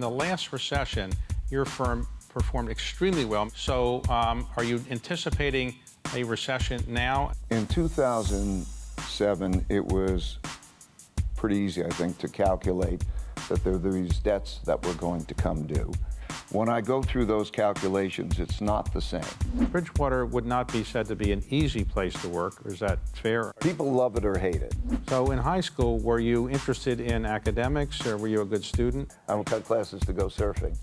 In the last recession, your firm performed extremely well. So are you anticipating a recession now? In 2007, it was pretty easy, I think, to calculate that there were these debts that were going to come due. When I go through those calculations, it's not the same. Bridgewater would not be said to be an easy place to work. Is that fair? People love it or hate it. So in high school, were you interested in academics or were you a good student? I would cut classes to go surfing.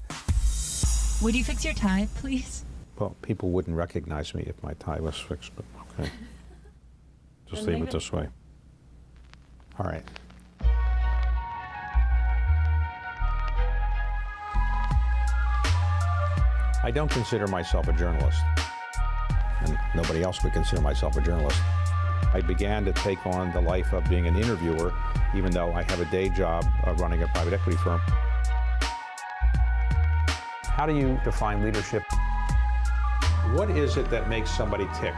Would you fix your tie, please? Well, people wouldn't recognize me if my tie was fixed, but okay. Just leave it this way. All right. I don't consider myself a journalist, and nobody else would consider myself a journalist. I began to take on the life of being an interviewer, even though I have a day job of running a private equity firm. How do you define leadership? What is it that makes somebody tick?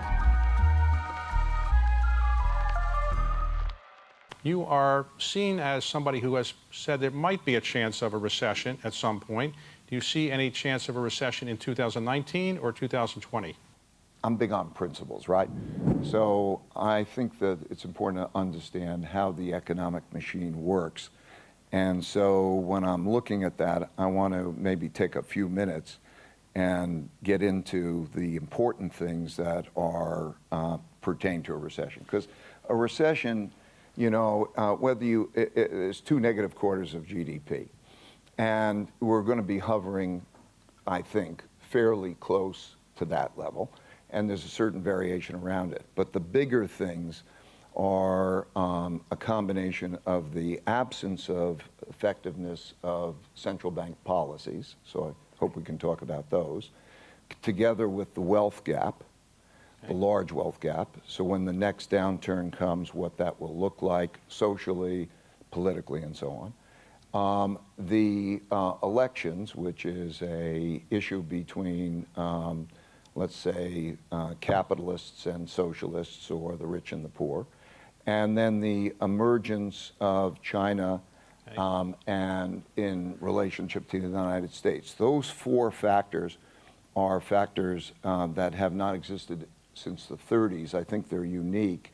You are seen as somebody who has said there might be a chance of a recession at some point. Do you see any chance of a recession in 2019 or 2020? I'm big on principles, right? So I think that it's important to understand how the economic machine works. And so when I'm looking at that, I want to maybe take a few minutes and get into the important things that are pertain to a recession. Because a recession, you know, it's 2 negative quarters of GDP. And we're going to be hovering, I think, fairly close to that level. And there's a certain variation around it. But the bigger things are a combination of the absence of effectiveness of central bank policies. So I hope we can talk about those, together with the wealth gap, the large wealth gap. So when the next downturn comes, what that will look like socially, politically, and so on. The elections, which is a issue between, let's say, capitalists and socialists, or the rich and the poor, and then the emergence of China and in relationship to the United States. Those 4 factors are factors that have not existed since the 30s. I think they're unique.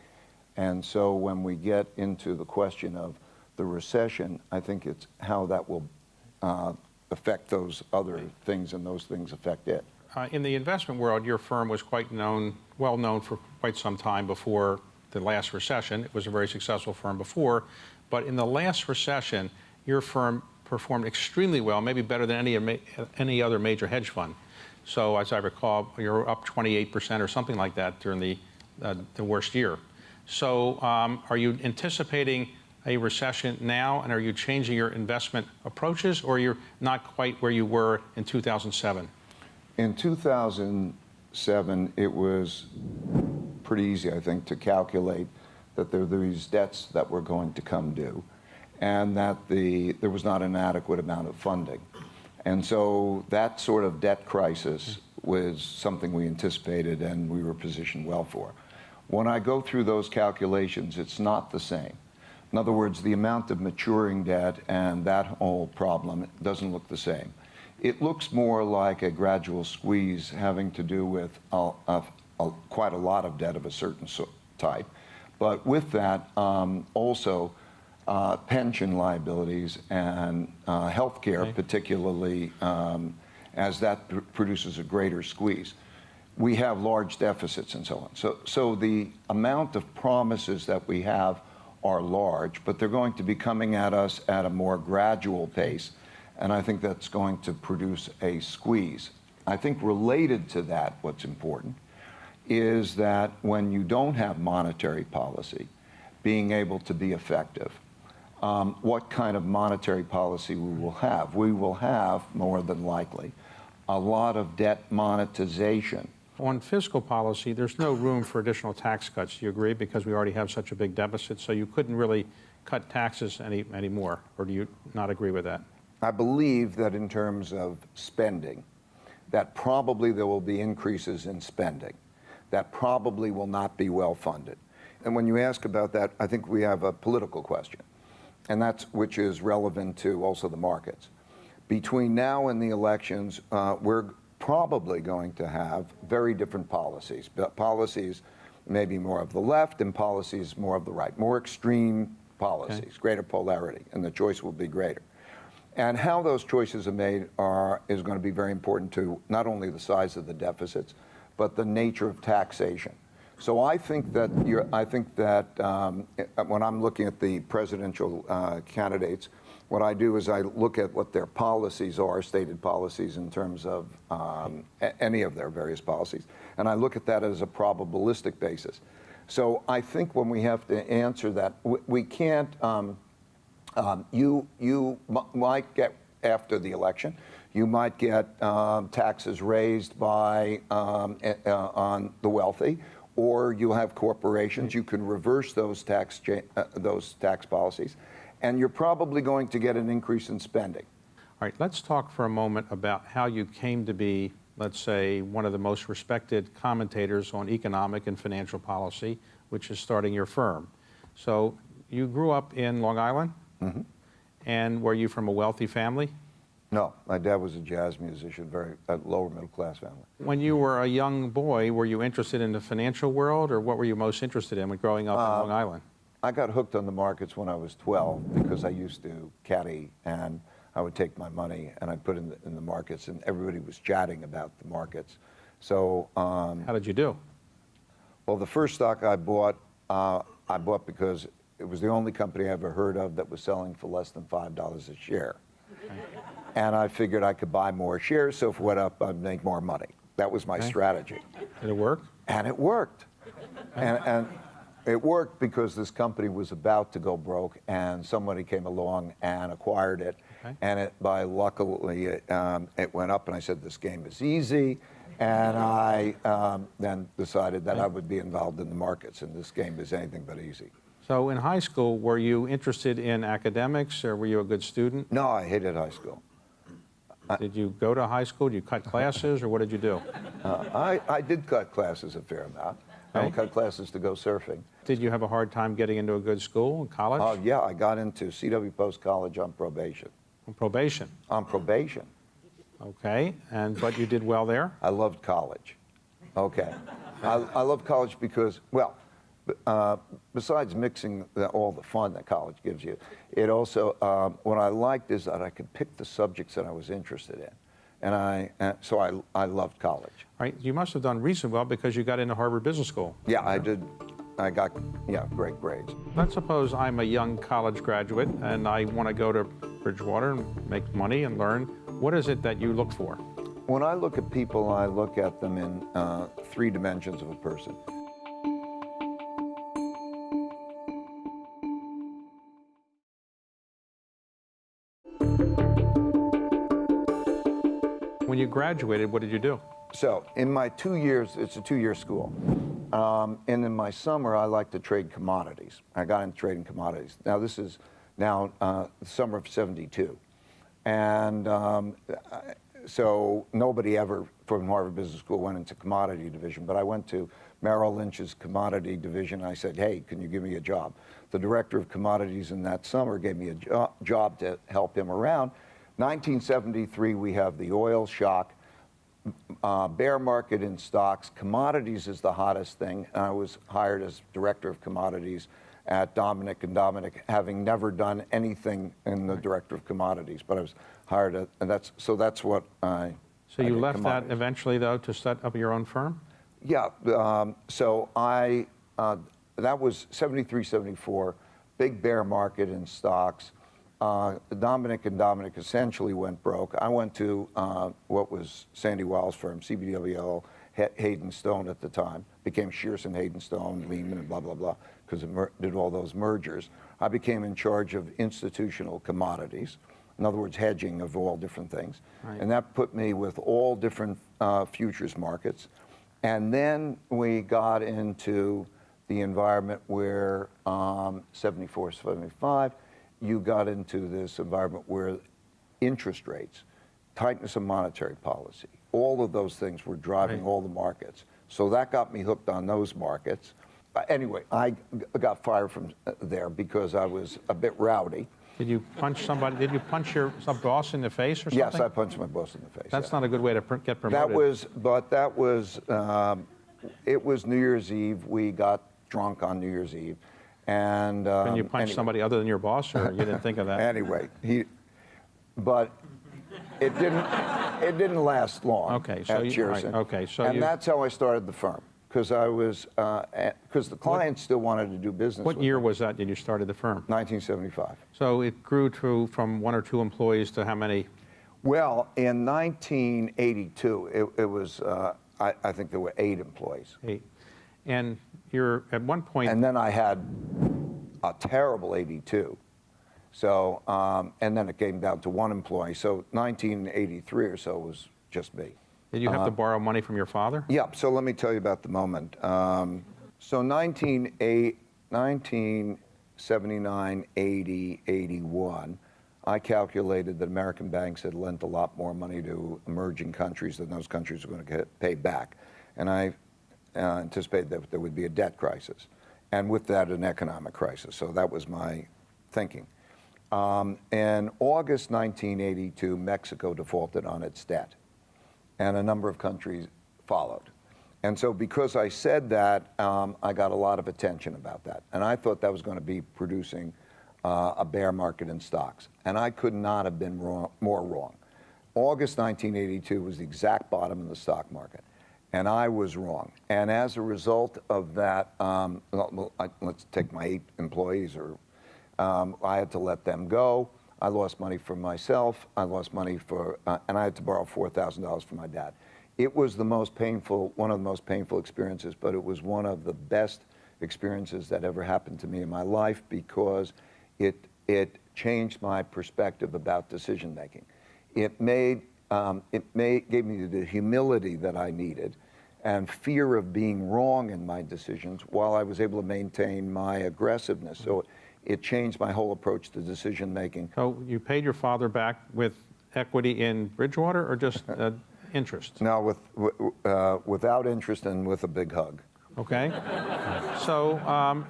And so when we get into the question of the recession, I think it's how that will affect those other things, and those things affect it. In the investment world, your firm was quite well known for quite some time before the last recession. It was a very successful firm before, but in the last recession, your firm performed extremely well, maybe better than any other major hedge fund. So as I recall, you're up 28% or something like that during the worst year. So are you anticipating a recession now, and are you changing your investment approaches, or you're not quite where you were in 2007? In 2007, it was pretty easy, I think, to calculate that there were these debts that were going to come due, and that there was not an adequate amount of funding. And so that sort of debt crisis was something we anticipated and we were positioned well for. When I go through those calculations, it's not the same. In other words, the amount of maturing debt and that whole problem doesn't look the same. It looks more like a gradual squeeze having to do with quite a lot of debt of a certain type. But with that, also pension liabilities and health care, particularly as that produces a greater squeeze. We have large deficits and so on. So the amount of promises that we have are large, but they're going to be coming at us at a more gradual pace, and I think that's going to produce a squeeze. I think related to that, what's important is that when you don't have monetary policy being able to be effective, what kind of monetary policy we will have. We will have, more than likely, a lot of debt monetization. On fiscal policy, there's no room for additional tax cuts. Do you agree? Because we already have such a big deficit, so you couldn't really cut taxes anymore, or do you not agree with that? I believe that in terms of spending, that probably there will be increases in spending. That probably will not be well funded. And when you ask about that, I think we have a political question, and which is relevant to also the markets. Between now and the elections, we're probably going to have very different policies, but policies maybe more of the left and policies more of the right, more extreme policies, greater polarity, and the choice will be greater. And how those choices are made is going to be very important to not only the size of the deficits, but the nature of taxation. So I think that when I'm looking at the presidential candidates, what I do is I look at what their policies are, stated policies in terms of any of their various policies, and I look at that as a probabilistic basis. So I think when we have to answer that, we can't. You might get, after the election, you might get taxes raised by on the wealthy, or you have corporations. You can reverse those tax policies, and you're probably going to get an increase in spending. All right, let's talk for a moment about how you came to be, let's say, one of the most respected commentators on economic and financial policy, which is starting your firm. So you grew up in Long Island, and were you from a wealthy family? No, my dad was a jazz musician, a lower middle class family. When you were a young boy, were you interested in the financial world, or what were you most interested in when growing up in Long Island? I got hooked on the markets when I was 12 because I used to caddy, and I would take my money and I'd put it in the markets, and everybody was chatting about the markets. So how did you do? well, the first stock I bought because it was the only company I ever heard of that was selling for less than $5 a share. And I figured I could buy more shares, so if it went up, I'd make more money. That was my strategy. Did it work? And it worked. And it worked because this company was about to go broke, and somebody came along and acquired it. And luckily, it went up, and I said, this game is easy. And I then decided that I would be involved in the markets, and this game is anything but easy. So in high school, were you interested in academics, or were you a good student? No, I hated high school. Did you go to high school? Did you cut classes, or what did you do? I did cut classes a fair amount. I cut classes to go surfing. Did you have a hard time getting into a good school, college? Yeah, I got into C.W. Post College on probation. On probation? On probation. Okay, but you did well there? I loved college. Okay. I loved college because, well, besides mixing all the fun that college gives you, it also, what I liked is that I could pick the subjects that I was interested in. And so I loved college. All right, you must have done reasonably well because you got into Harvard Business School. Yeah, I did. I got, great grades. Let's suppose I'm a young college graduate and I want to go to Bridgewater and make money and learn. What is it that you look for? When I look at people, I look at them in 3 dimensions of a person. When you graduated, what did you do? So in my 2 years, it's a 2-year school. And in my summer, I like to trade commodities. I got into trading commodities. Now this is the summer of '72. And so nobody ever from Harvard Business School went into commodity division, but I went to Merrill Lynch's commodity division. I said, hey, can you give me a job? The director of commodities in that summer gave me a job to help him around. 1973, we have the oil shock, bear market in stocks. Commodities is the hottest thing. And I was hired as director of commodities at Dominic & Dominic, having never done anything in the director of commodities, but I was hired and that's what I. So you left that eventually, though, to set up your own firm? Yeah. So that was '73, '74, big bear market in stocks. Dominic & Dominic essentially went broke. I went to what was Sandy Weill's firm, CBWL, Hayden Stone at the time, became Shearson, Hayden Stone, Lehman, and blah, blah, blah, because it did all those mergers. I became in charge of institutional commodities, in other words, hedging of all different things. Right. And that put me with all different futures markets. And then we got into the environment where 74, 75, you got into this environment where interest rates, tightness of monetary policy, all of those things were driving all the markets. So that got me hooked on those markets. Anyway, I got fired from there because I was a bit rowdy. Did you punch somebody? Did you punch your boss in the face or something? Yes, I punched my boss in the face. That's yeah. not a good way to get promoted. It was New Year's Eve. We got drunk on New Year's Eve. And Can you punch somebody other than your boss, or you didn't think of that? Anyway, but it didn't last long. Okay, so at you, right, Cheerson. okay, so and you, that's how I started the firm, because the clients still wanted to do business. what with year me. was that you started the firm? 1975. So it grew from 1 or 2 employees to how many? Well, in 1982, it was. I think there were 8 employees. 8. And you're at one point. And then I had a terrible 82. So, and then it came down to 1 employee. So 1983 or so was just me. Did you have to borrow money from your father? Yeah, so let me tell you about the moment. So 1979, 80, 81, I calculated that American banks had lent a lot more money to emerging countries than those countries were going to pay back. And I anticipated that there would be a debt crisis, and with that, an economic crisis. So that was my thinking. In August 1982, Mexico defaulted on its debt, and a number of countries followed. And so because I said that, I got a lot of attention about that. And I thought that was going to be producing a bear market in stocks. And I could not have been more wrong. August 1982 was the exact bottom in the stock market. And I was wrong. And as a result of that, let's take my 8 employees, I had to let them go. I lost money for myself. I lost money and I had to borrow $4,000 from my dad. It was one of the most painful experiences, but it was one of the best experiences that ever happened to me in my life, because it changed my perspective about decision making. It gave me the humility that I needed, and fear of being wrong in my decisions, while I was able to maintain my aggressiveness. So it changed my whole approach to decision making. So you paid your father back with equity in Bridgewater, or just interest? No, without interest and with a big hug. Okay. So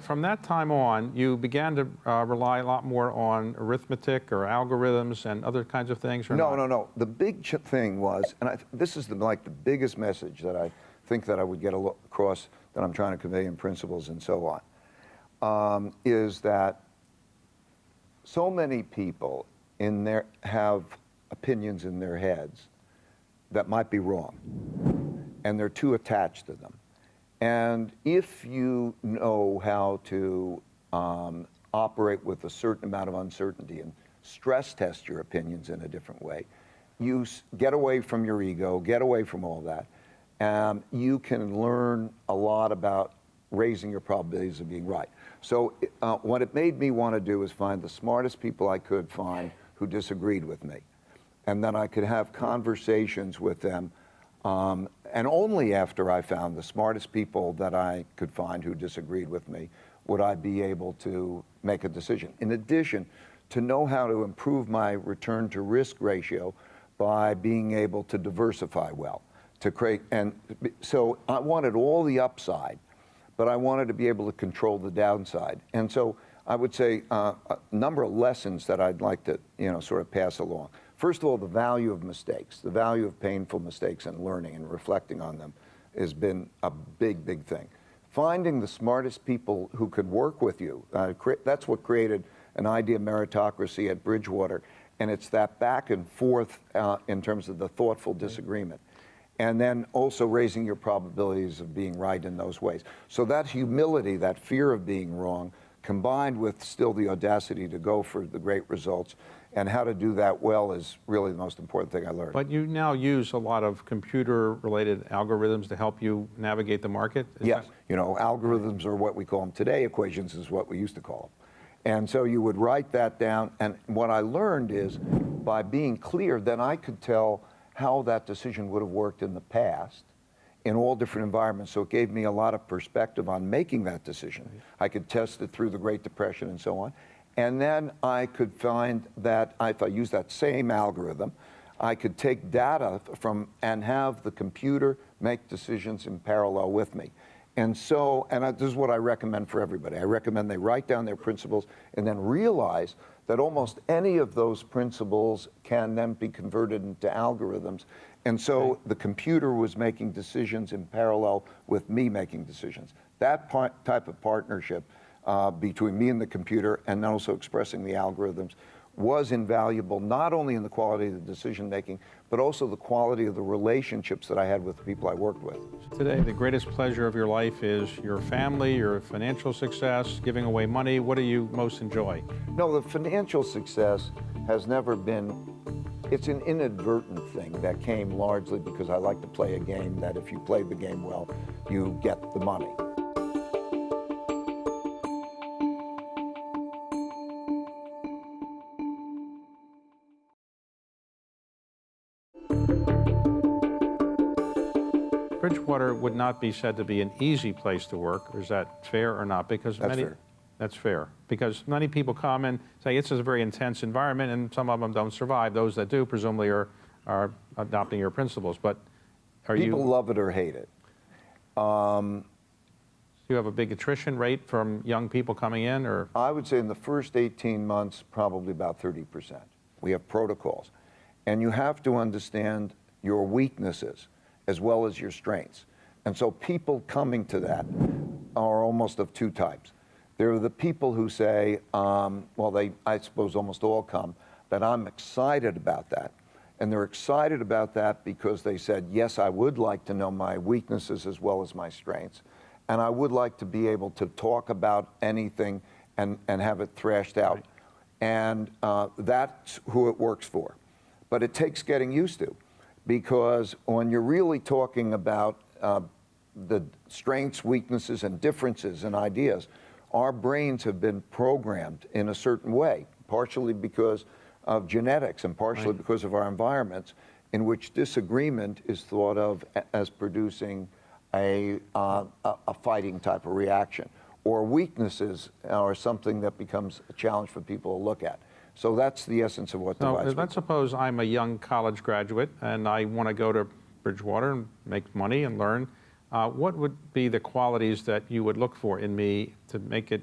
from that time on, you began to rely a lot more on arithmetic or algorithms and other kinds of things? Or not? No. The big thing was, and this is the biggest message that I think that I would get across, that I'm trying to convey in principles and so on, is that so many people have opinions in their heads that might be wrong, and they're too attached to them. And if you know how to operate with a certain amount of uncertainty and stress test your opinions in a different way, you get away from your ego, get away from all that. You can learn a lot about raising your probabilities of being right. So what it made me want to do is find the smartest people I could find who disagreed with me. And then I could have conversations with them. And only after I found the smartest people that I could find who disagreed with me would I be able to make a decision. In addition, to know how to improve my return to risk ratio by being able to diversify well, to create. And so I wanted all the upside, but I wanted to be able to control the downside. And so I would say a number of lessons that I'd like to, sort of pass along. First of all, the value of mistakes, the value of painful mistakes, and learning and reflecting on them has been a big, big thing. Finding the smartest people who could work with you, that's what created an idea meritocracy at Bridgewater. And it's that back and forth in terms of the thoughtful disagreement. And then also raising your probabilities of being right in those ways. So that humility, that fear of being wrong, combined with still the audacity to go for the great results, and how to do that well, is really the most important thing I learned. But you now use a lot of computer-related algorithms to help you navigate the market? Yes. Algorithms are what we call them today. Equations is what we used to call them. And so you would write that down. And what I learned is, by being clear, then I could tell how that decision would have worked in the past in all different environments. So it gave me a lot of perspective on making that decision. I could test it through the Great Depression and so on. And then I could find that if I use that same algorithm, I could take data and have the computer make decisions in parallel with me. And so, this is what I recommend for everybody. I recommend they write down their principles and then realize that almost any of those principles can then be converted into algorithms. And so the computer was making decisions in parallel with me making decisions. That type of partnership between me and the computer, and also expressing the algorithms, was invaluable, not only in the quality of the decision making, but also the quality of the relationships that I had with the people I worked with. Today, the greatest pleasure of your life is your family, your financial success, giving away money. What do you most enjoy? No, the financial success has never been, it's an inadvertent thing that came largely because I like to play a game that if you play the game well, you get the money. Bridgewater would not be said to be an easy place to work. Is that fair or not? Because That's fair. That's fair. Because many people come and say it's a very intense environment, and some of them don't survive. Those that do presumably are adopting your principles. But People love it or hate it. you have a big attrition rate from young people coming in, or? I would say in the first 18 months, probably about 30%. We have protocols. And you have to understand your weaknesses as well as your strengths. And so people coming to that are almost of two types. There are the people who say, I suppose almost all come, that I'm excited about that. And they're excited about that because they said, yes, I would like to know my weaknesses as well as my strengths. And I would like to be able to talk about anything and have it thrashed out. Right. And that's who it works for. But it takes getting used to, because when you're really talking about the strengths, weaknesses, and differences in ideas, our brains have been programmed in a certain way, partially because of genetics and partially right. because of our environments, in which disagreement is thought of as producing a fighting type of reaction, or weaknesses are something that becomes a challenge for people to look at. So that's the essence of what divides people. Let's suppose I'm a young college graduate and I want to go to Bridgewater and make money and learn. What would be the qualities that you would look for in me to make it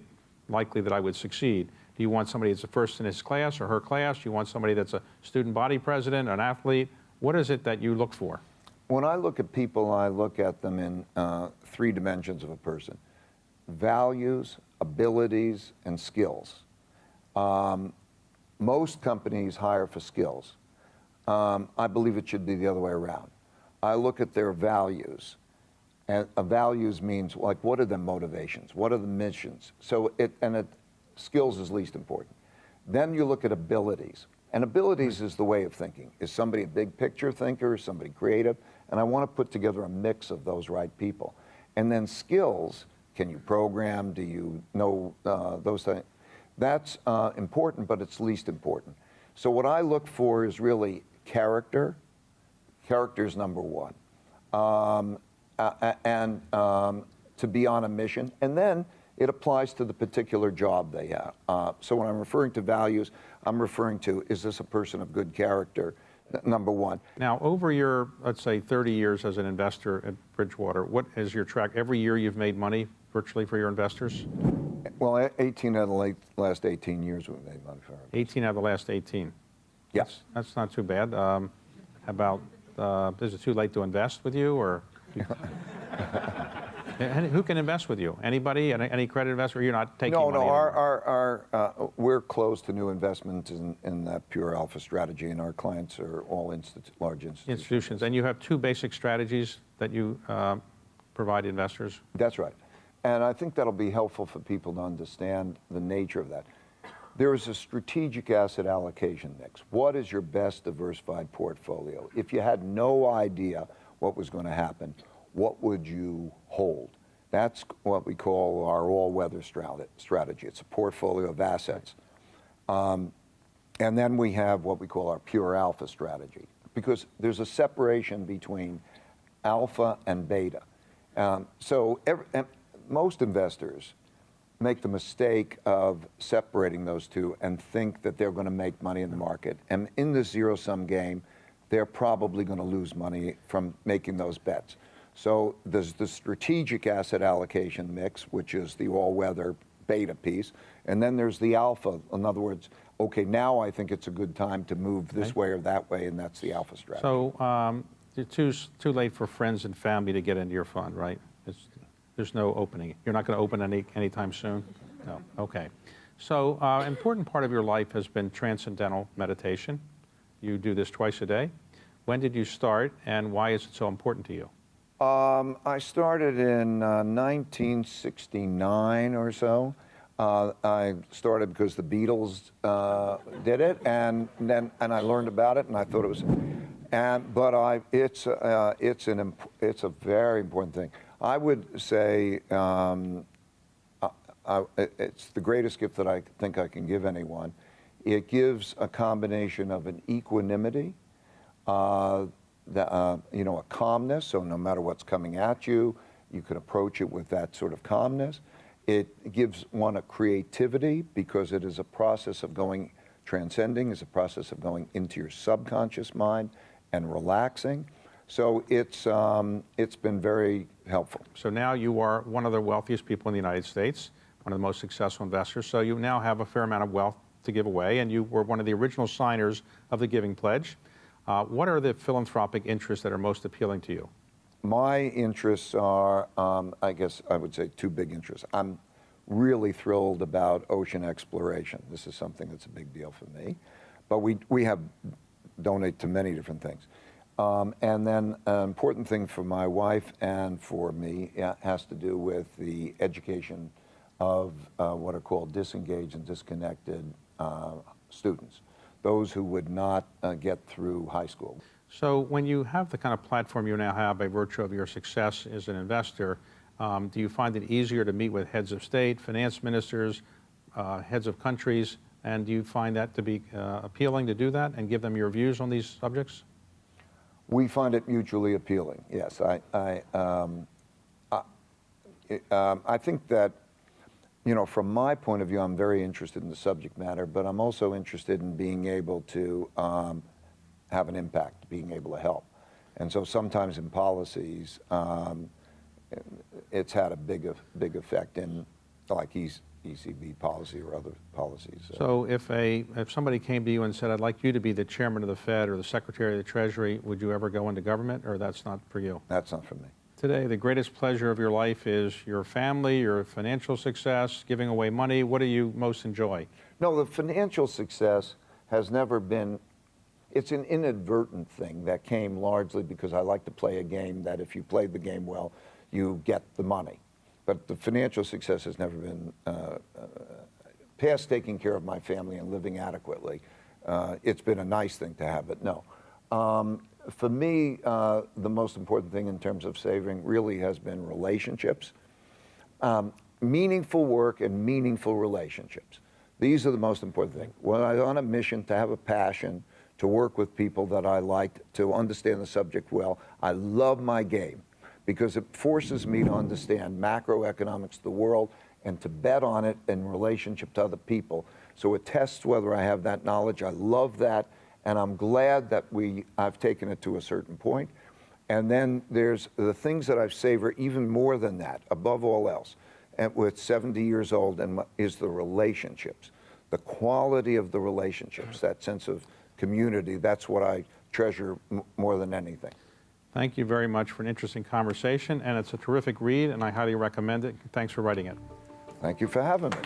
likely that I would succeed? Do you want somebody that's the first in his class or her class? Do you want somebody that's a student body president, an athlete? What is it that you look for? When I look at people, I look at them in three dimensions of a person: values, abilities, and skills. Most companies hire for skills. I believe it should be the other way around. I look at their values. And values means, like, what are the motivations? What are the missions? So skills is least important. Then you look at abilities. And abilities is the way of thinking. Is somebody a big picture thinker? Is somebody creative? And I want to put together a mix of those right people. And then skills, can you program? Do you know those things? That's important, but it's least important. So what I look for is really character. Character is number one. And to be on a mission. And then it applies to the particular job they have. So when I'm referring to values, I'm referring to, is this a person of good character? Number one. Now, over your, let's say, 30 years as an investor at Bridgewater, what is your track? Every year you've made money virtually for your investors? Well, 18 out of the last 18 years we've made money for our investors. 18 out of the last 18? Yes. That's not too bad. How about, is it too late to invest with you, or? Who can invest with you? Anybody? Any credit investor? Or you're not taking money? No. We're closed to new investments in that pure alpha strategy, and our clients are all large institutions. And you have two basic strategies that you provide investors? That's right. And I think that'll be helpful for people to understand the nature of that. There is a strategic asset allocation mix. What is your best diversified portfolio? If you had no idea what was going to happen, what would you hold? That's what we call our all-weather strategy. It's a portfolio of assets. And then we have what we call our pure alpha strategy, because there's a separation between alpha and beta. Most investors make the mistake of separating those two and think that they're going to make money in the market. And in this zero-sum game, they're probably going to lose money from making those bets. So there's the strategic asset allocation mix, which is the all-weather beta piece, and then there's the alpha. In other words, okay, now I think it's a good time to move this way or that way, and that's the alpha strategy. So it's too late for friends and family to get into your fund, right? There's no opening. You're not going to open anytime soon? No. Okay. So important part of your life has been transcendental meditation. You do this twice a day. When did you start, and why is it so important to you? I started in 1969 or so. I started because the Beatles did it, and I learned about it, and I thought it was, it's a very important thing. I would say it's the greatest gift that I think I can give anyone. It gives a combination of an equanimity, a calmness, so no matter what's coming at you, you can approach it with that sort of calmness. It gives one a creativity because it is a process of transcending is a process of going into your subconscious mind and relaxing. So it's been very helpful. So now you are one of the wealthiest people in the United States, one of the most successful investors. So you now have a fair amount of wealth to give away, and you were one of the original signers of the Giving Pledge. What are the philanthropic interests that are most appealing to you? My interests are, I guess I would say, two big interests. I'm really thrilled about ocean exploration. This is something that's a big deal for me. But we have donate to many different things. And then an important thing for my wife and for me has to do with the education of what are called disengaged and disconnected students, those who would not get through high school. So when you have the kind of platform you now have by virtue of your success as an investor, do you find it easier to meet with heads of state, finance ministers, heads of countries, and do you find that to be appealing to do that and give them your views on these subjects? We find it mutually appealing, yes. I think that, from my point of view, I'm very interested in the subject matter, but I'm also interested in being able to have an impact, being able to help. And so sometimes in policies, it's had a big effect in like ECB policy or other policies. So if somebody came to you and said, I'd like you to be the chairman of the Fed or the secretary of the Treasury, would you ever go into government, or that's not for you? That's not for me. Today, the greatest pleasure of your life is your family, your financial success, giving away money. What do you most enjoy? No, the financial success has never been, it's an inadvertent thing that came largely because I like to play a game that if you played the game well, you get the money. But the financial success has never been past taking care of my family and living adequately. It's been a nice thing to have, but no. For me, the most important thing in terms of saving really has been relationships. Meaningful work and meaningful relationships. These are the most important things. When I'm on a mission to have a passion, to work with people that I like, to understand the subject well, I love my game because it forces me to understand macroeconomics of the world and to bet on it in relationship to other people. So it tests whether I have that knowledge. I love that. And I'm glad that I've taken it to a certain point. And then there's the things that I've savored even more than that, above all else, and with 70 years old, is the relationships, the quality of the relationships, that sense of community. That's what I treasure more than anything. Thank you very much for an interesting conversation, and it's a terrific read, and I highly recommend it. Thanks for writing it. Thank you for having me.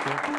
Thank you.